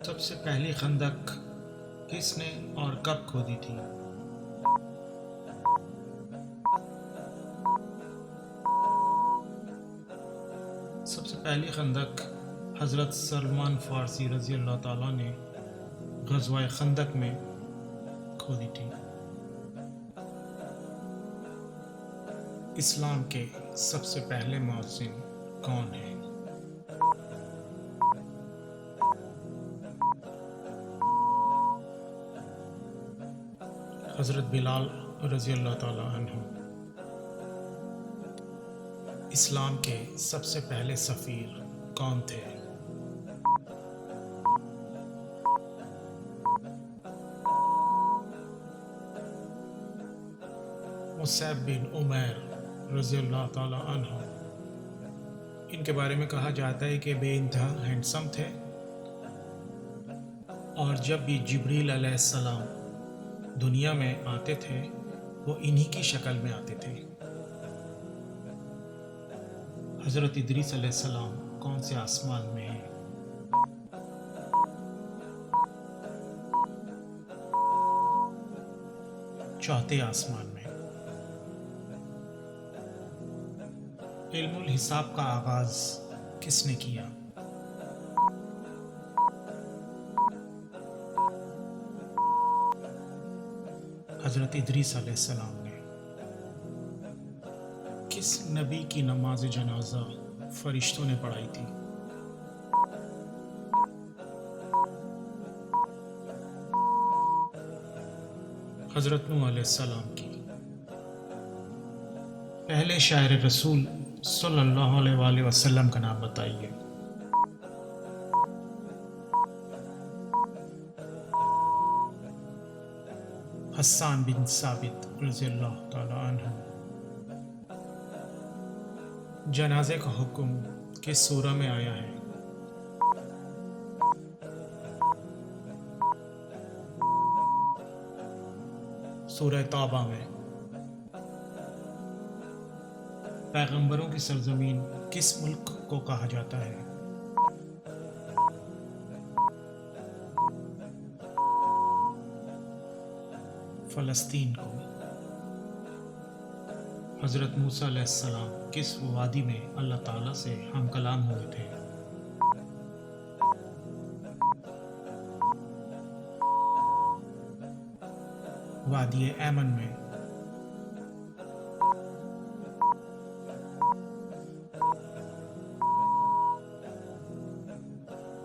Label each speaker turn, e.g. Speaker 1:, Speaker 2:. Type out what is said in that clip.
Speaker 1: سب سے پہلی خندق کس نے اور کب کھودی تھی؟ سب سے پہلی خندق حضرت سلمان فارسی رضی اللہ تعالیٰ نے غزوہ خندق میں کھودی تھی۔ اسلام کے سب سے پہلے مؤذن کون ہیں؟ حضرت بلال رضی اللہ تعالیٰ عنہ۔ اسلام کے سب سے پہلے سفیر کون تھے؟ مصعب بن عمیر رضی اللہ تعالیٰ عنہ۔ ان کے بارے میں کہا جاتا ہے کہ بے انتہا ہینڈسم تھے، اور جب بھی جبریل علیہ السلام دنیا میں آتے تھے وہ انہی کی شکل میں آتے تھے۔ حضرت ادریس علیہ السلام کون سے آسمان میں ہیں؟ چوتھے آسمان میں۔ علم الحساب کا آغاز کس نے کیا؟ حضرت ادریس علیہ السلام نے۔ کس نبی کی نماز جنازہ فرشتوں نے پڑھائی تھی؟ حضرت نوح علیہ السلام کی۔ پہلے شاعر رسول صلی اللہ علیہ وآلہ وسلم کا نام بتائیے۔ حسان بن ثابت رضی اللہ تعالی عنہ۔ جنازے کا حکم کس سورہ میں آیا ہے؟ سورہ توبہ میں۔ پیغمبروں کی سرزمین کس ملک کو کہا جاتا ہے؟ فلسطین کو۔ حضرت موسیٰ علیہ السلام کس وادی میں اللہ تعالیٰ سے ہم کلام ہوئے تھے؟ وادی ایمن میں۔